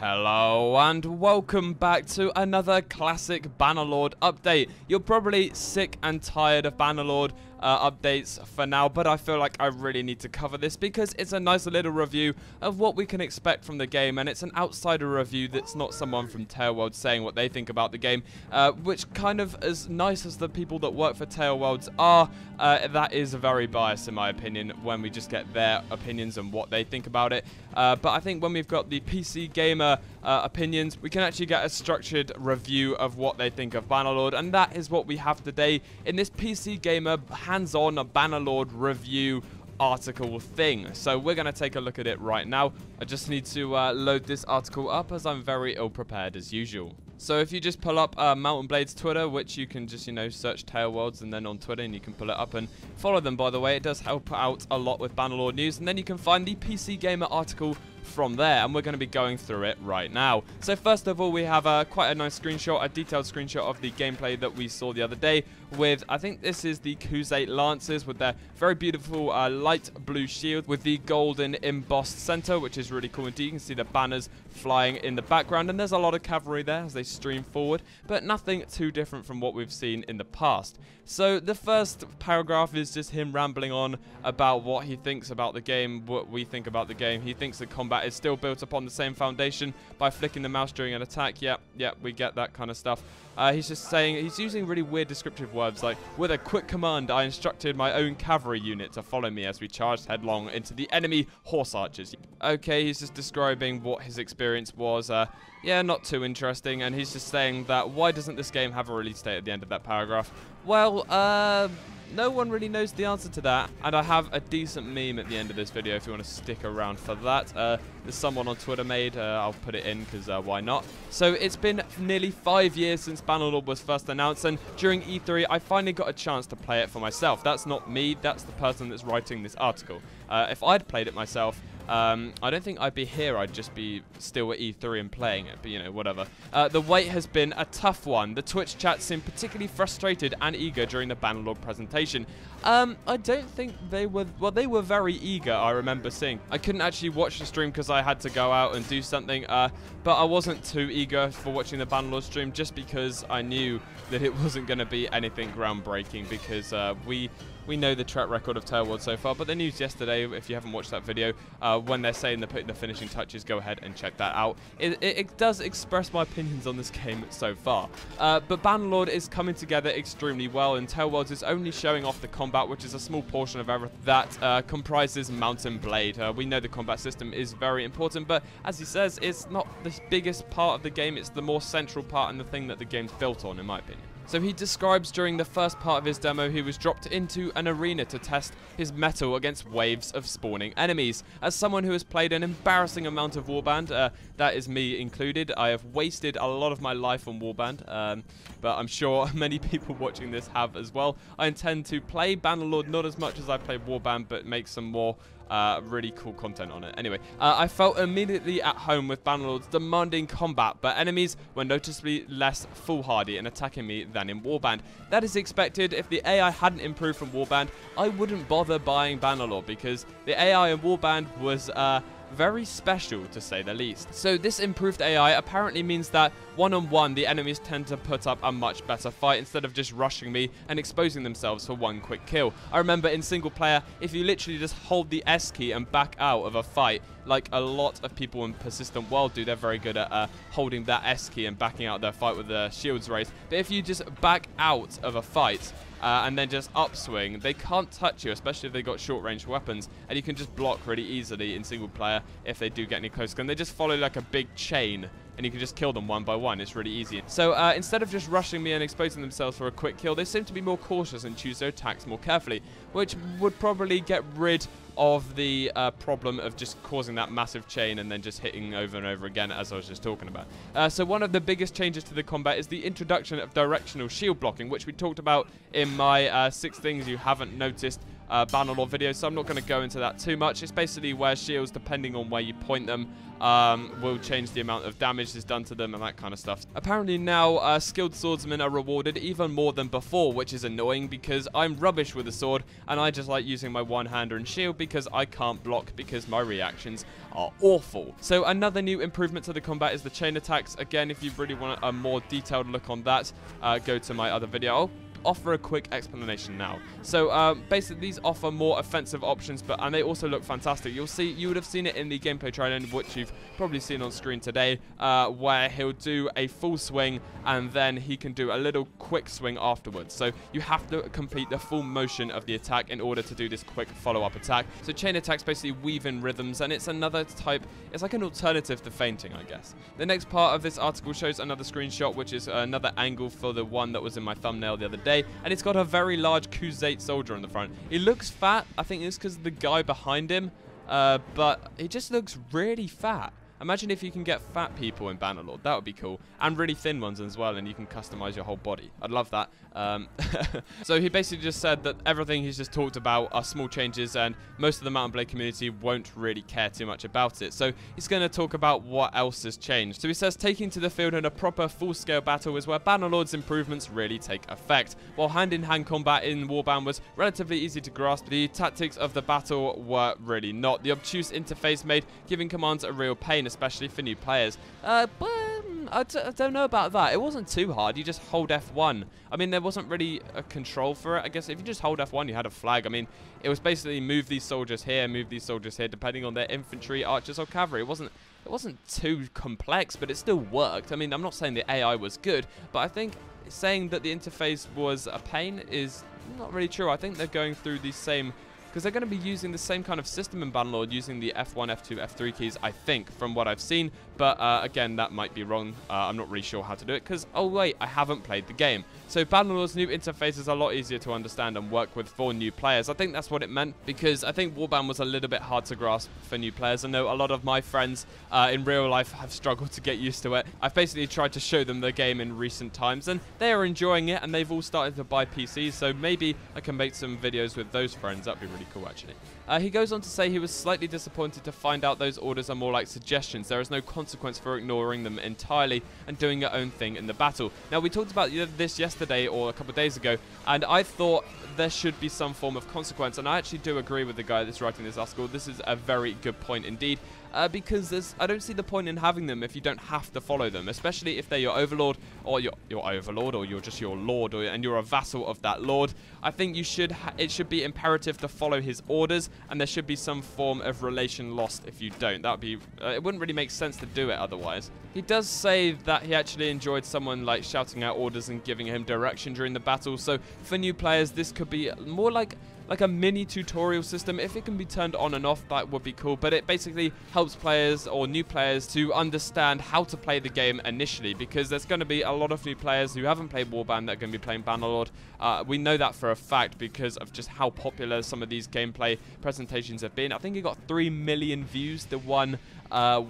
Hello and welcome back to another classic Bannerlord update. You're probably sick and tired of Bannerlord updates for now, but I feel like I really need to cover this because it's a nice little review of what we can expect from the game, and it's an outsider review that's not someone from Tailworld saying what they think about the game, which kind of as nice as the people that work for Tailworlds are, that is very biased in my opinion when we just get their opinions and what they think about it. But I think when we've got the PC gamer opinions, we can actually get a structured review of what they think of Bannerlord, and that is what we have today in this PC gamer hands-on Bannerlord review article thing. So we're going to take a look at it right now. I just need to load this article up as I'm very ill-prepared as usual. So if you just pull up Mountain Blade's Twitter, which you can just, search Tailworlds and then on Twitter, and you can pull it up and follow them, by the way. It does help out a lot with Bannerlord news. And then you can find the PC Gamer article from there, and we're going to be going through it right now. So first of all, we have quite a nice screenshot, a detailed screenshot of the gameplay that we saw the other day with, I think this is the Khuzait Lancers with their very beautiful light blue shield with the golden embossed center, which is really cool indeed. You can see the banners flying in the background, and there's a lot of cavalry there as they stream forward, but nothing too different from what we've seen in the past. So the first paragraph is just him rambling on about what he thinks about the game, what we think about the game. He thinks the combat is still built upon the same foundation by flicking the mouse during an attack. Yep, we get that kind of stuff. He's just saying, he's using really weird descriptive words like, with a quick command, I instructed my own cavalry unit to follow me as we charged headlong into the enemy horse archers. Okay, he's just describing what his experience was. Yeah, not too interesting, and he's just saying that, why doesn't this game have a release date at the end of that paragraph? Well, no one really knows the answer to that, and I have a decent meme at the end of this video if you want to stick around for that. There's someone on Twitter made, I'll put it in because why not? So it's been nearly 5 years since Bannerlord was first announced, and during E3 I finally got a chance to play it for myself. That's not me, that's the person that's writing this article. If I'd played it myself, I don't think I'd be here, I'd just be still at E3 and playing it, but whatever. The wait has been a tough one. The Twitch chat seemed particularly frustrated and eager during the Bannerlord presentation. I don't think they were, well, they were very eager, I remember seeing. I couldn't actually watch the stream because I had to go out and do something, but I wasn't too eager for watching the Bannerlord stream just because I knew that it wasn't going to be anything groundbreaking, because we know the track record of Tailworld so far, but the news yesterday, if you haven't watched that video, when they're saying they're putting the finishing touches, go ahead and check that out. It does express my opinions on this game so far. But Bannerlord is coming together extremely well, and Tailworld is only showing off the combat, which is a small portion of everything that comprises Mountain Blade. We know the combat system is very important, but as he says, it's not the biggest part of the game, it's the more central part and the thing that the game's built on, in my opinion. So he describes during the first part of his demo he was dropped into an arena to test his mettle against waves of spawning enemies. As someone who has played an embarrassing amount of Warband, that is me included, I have wasted a lot of my life on Warband, but I'm sure many people watching this have as well. I intend to play Bannerlord not as much as I play Warband, but make some more really cool content on it. Anyway, I felt immediately at home with Bannerlord's demanding combat, but enemies were noticeably less foolhardy in attacking me than in Warband. That is expected. If the AI hadn't improved from Warband, I wouldn't bother buying Bannerlord, because the AI in Warband was very special, to say the least. So this improved AI apparently means that one-on-one the enemies tend to put up a much better fight instead of just rushing me and exposing themselves for one quick kill. I remember in single player, if you literally just hold the S key and back out of a fight, like a lot of people in Persistent World do, they're very good at holding that S key and backing out their fight with the shields raised. But if you just back out of a fight and then just upswing, they can't touch you, especially if they've got short-range weapons, and you can just block really easily in single player if they do get any close. And they just follow like a big chain, and you can just kill them one by one. It's really easy. So instead of just rushing me and exposing themselves for a quick kill, they seem to be more cautious and choose their attacks more carefully, which would probably get rid of the problem of just causing that massive chain and then just hitting over and over again, as I was just talking about. So one of the biggest changes to the combat is the introduction of directional shield blocking, which we talked about in my 6 things you haven't noticed Bannerlord video, so I'm not going to go into that too much. It's basically where shields, depending on where you point them, will change the amount of damage that's done to them and that kind of stuff. Apparently now, skilled swordsmen are rewarded even more than before, which is annoying because I'm rubbish with a sword, and I just like using my one-hander and shield because I can't block because my reactions are awful. So another new improvement to the combat is the chain attacks. Again, if you really want a more detailed look on that, go to my other video. I'll offer a quick explanation now. So basically these offer more offensive options, and they also look fantastic. You would have seen it in the gameplay trailer, which you've probably seen on screen today, where he'll do a full swing and then he can do a little quick swing afterwards. So you have to complete the full motion of the attack in order to do this quick follow-up attack. So chain attacks basically weave in rhythms, and it's another type, it's like an alternative to feinting, I guess. The next part of this article shows another screenshot, which is another angle for the one that was in my thumbnail the other day, and it's got a very large Khuzait soldier on the front. He looks fat. I think it's because of the guy behind him, but he just looks really fat. Imagine if you can get fat people in Bannerlord. That would be cool. And really thin ones as well, and you can customize your whole body. I'd love that. So he basically just said that everything he's just talked about are small changes, and most of the Mount and Blade community won't really care too much about it. So he's going to talk about what else has changed. So he says taking to the field in a proper full-scale battle is where Bannerlord's improvements really take effect. While hand-in-hand combat in Warband was relatively easy to grasp, the tactics of the battle were really not. The obtuse interface made giving commands a real pain, especially for new players. But I don't know about that. It wasn't too hard. You just hold F1. I mean, there wasn't really a control for it. I guess if you just hold F1, you had a flag. I mean, it was basically move these soldiers here, depending on their infantry, archers, or cavalry. It wasn't too complex, but it still worked. I mean, I'm not saying the AI was good, but I think saying that the interface was a pain is not really true. I think they're going through these same, because they're going to be using the same kind of system in Bannerlord, using the F1, F2, F3 keys, I think, from what I've seen. But again, that might be wrong. I'm not really sure how to do it because, oh wait, I haven't played the game. So Bannerlord's new interface is a lot easier to understand and work with for new players. I think that's what it meant, because I think Warband was a little bit hard to grasp for new players. I know a lot of my friends in real life have struggled to get used to it. I've basically tried to show them the game in recent times, and they are enjoying it, and they've all started to buy PCs, so maybe I can make some videos with those friends. That'd be really cool, actually. He goes on to say he was slightly disappointed to find out those orders are more like suggestions. There is no consequence for ignoring them entirely and doing your own thing in the battle. Now, we talked about this yesterday or a couple of days ago, and I thought there should be some form of consequence, and I actually do agree with the guy that's writing this article. This is a very good point indeed. Because I don't see the point in having them if you don't have to follow them, especially if they're your overlord, or your overlord, or you're just your lord, and you're a vassal of that lord. I think it should be imperative to follow his orders, and there should be some form of relation lost if you don't. That would be it wouldn't really make sense to do it otherwise. He does say that he actually enjoyed someone like shouting out orders and giving him direction during the battle. So for new players, this could be more like a mini tutorial system. If it can be turned on and off, that would be cool, but it basically helps players or new players to understand how to play the game initially, because there's going to be a lot of new players who haven't played Warband that are going to be playing Bannerlord. We know that for a fact because of just how popular some of these gameplay presentations have been. I think it got 3 million views, the one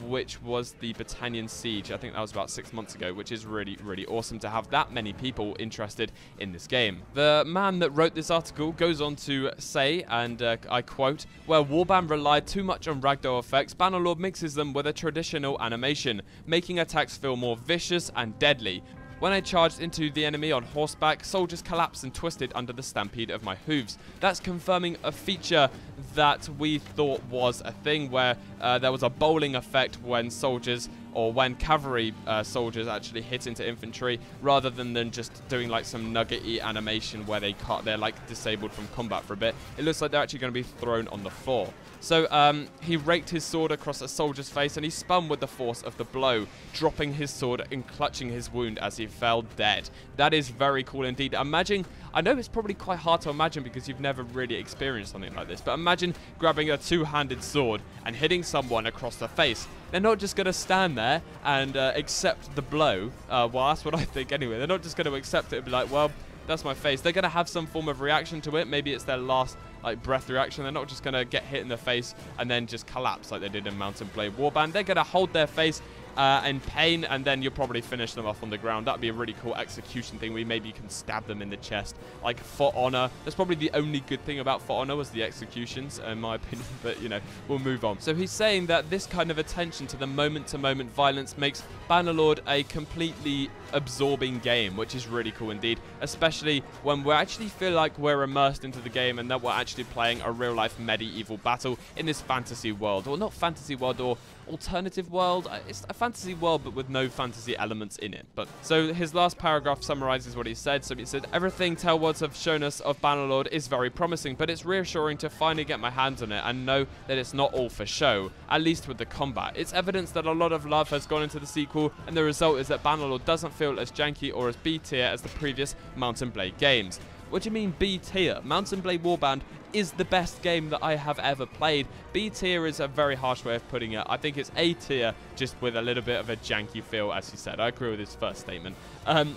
which was the Battanian Siege. I think that was about 6 months ago, which is really, really awesome to have that many people interested in this game. The man that wrote this article goes on to say, and I quote, "Where Warband relied too much on ragdoll effects, Bannerlord mixes them with a traditional animation, making attacks feel more vicious and deadly. When I charged into the enemy on horseback, soldiers collapsed and twisted under the stampede of my hooves." That's confirming a feature that we thought was a thing, where there was a bowling effect when soldiers, or when cavalry soldiers actually hit into infantry, rather than just doing like some nuggety animation where they're like disabled from combat for a bit. It looks like they're actually going to be thrown on the floor. So he raked his sword across a soldier's face, and he spun with the force of the blow, dropping his sword and clutching his wound as he fell dead. That is very cool indeed. Imagine, I know it's probably quite hard to imagine because you've never really experienced something like this, but imagine grabbing a two-handed sword and hitting someone across the face. They're not just going to stand there and accept the blow. Well, that's what I think anyway. They're not just going to accept it and be like, well, that's my face. They're going to have some form of reaction to it. Maybe it's their last breath reaction. They're not just going to get hit in the face and then just collapse like they did in Mount and Blade Warband. They're going to hold their face in pain, and then you'll probably finish them off on the ground. That'd be a really cool execution thing where maybe you can stab them in the chest, like For Honor. That's probably the only good thing about For Honor was the executions, in my opinion, but, you know, we'll move on. So he's saying that this kind of attention to the moment-to-moment violence makes Bannerlord a completely absorbing game, which is really cool indeed, especially when we actually feel like we're immersed into the game and that we're actually playing a real-life medieval battle in this fantasy world, or not fantasy world, or alternative world. It's a fantasy world but with no fantasy elements in it. But so his last paragraph summarizes what he said. So he said, everything Tellwords have shown us of Bannerlord is very promising, but it's reassuring to finally get my hands on it and know that it's not all for show, at least with the combat. It's evidence that a lot of love has gone into the sequel, and the result is that Bannerlord doesn't feel as janky or as B tier as the previous Mount & Blade games. What do you mean B tier? Mount & Blade Warband is the best game that I have ever played. B tier is a very harsh way of putting it. I think it's A tier, just with a little bit of a janky feel, as he said. I agree with his first statement.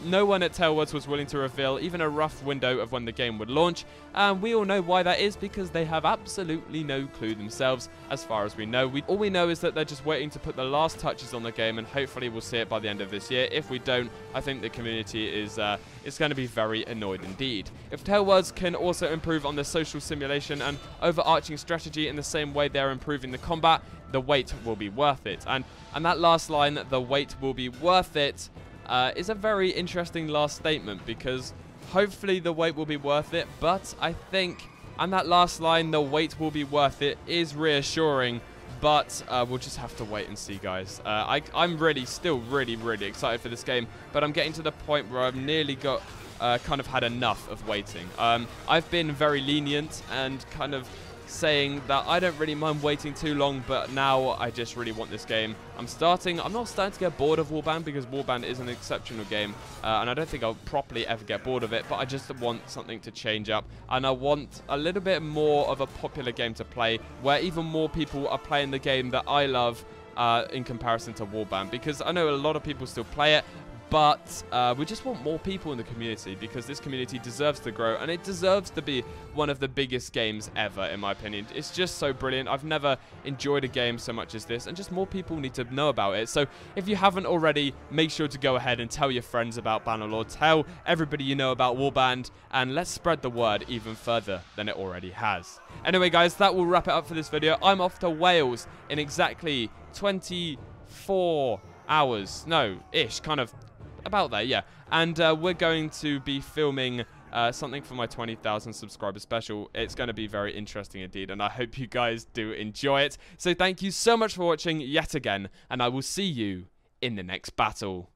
No one at Tellwords was willing to reveal even a rough window of when the game would launch, and we all know why that is, because they have absolutely no clue themselves, as far as we know. All we know is that they're just waiting to put the last touches on the game, and hopefully we'll see it by the end of this year. If we don't, I think the community is going to be very annoyed indeed. If Tellwords can also improve on the social simulation and overarching strategy in the same way they're improving the combat, the wait will be worth it. And that last line, the wait will be worth it, is a very interesting last statement, because hopefully the wait will be worth it, but I think, and that last line, the wait will be worth it, is reassuring, but we'll just have to wait and see, guys. I'm still really excited for this game, but I'm getting to the point where I've nearly got kind of had enough of waiting. I've been very lenient and kind of saying that I don't really mind waiting too long, but now I just really want this game. I'm not starting to get bored of Warband, because Warband is an exceptional game, and I don't think I'll properly ever get bored of it, but I just want something to change up, and I want a little bit more of a popular game to play, where even more people are playing the game that I love in comparison to Warband, because I know a lot of people still play it, but we just want more people in the community, because this community deserves to grow, and it deserves to be one of the biggest games ever, in my opinion. It's just so brilliant. I've never enjoyed a game so much as this, and just more people need to know about it. So if you haven't already, make sure to go ahead and tell your friends about Bannerlord, tell everybody you know about Warband, and let's spread the word even further than it already has. Anyway, guys, that will wrap it up for this video. I'm off to Wales in exactly 24 hours. No, ish, kind of about there, yeah. And we're going to be filming something for my 20,000 subscriber special. It's going to be very interesting indeed, and I hope you guys do enjoy it. So thank you so much for watching yet again, and I will see you in the next battle.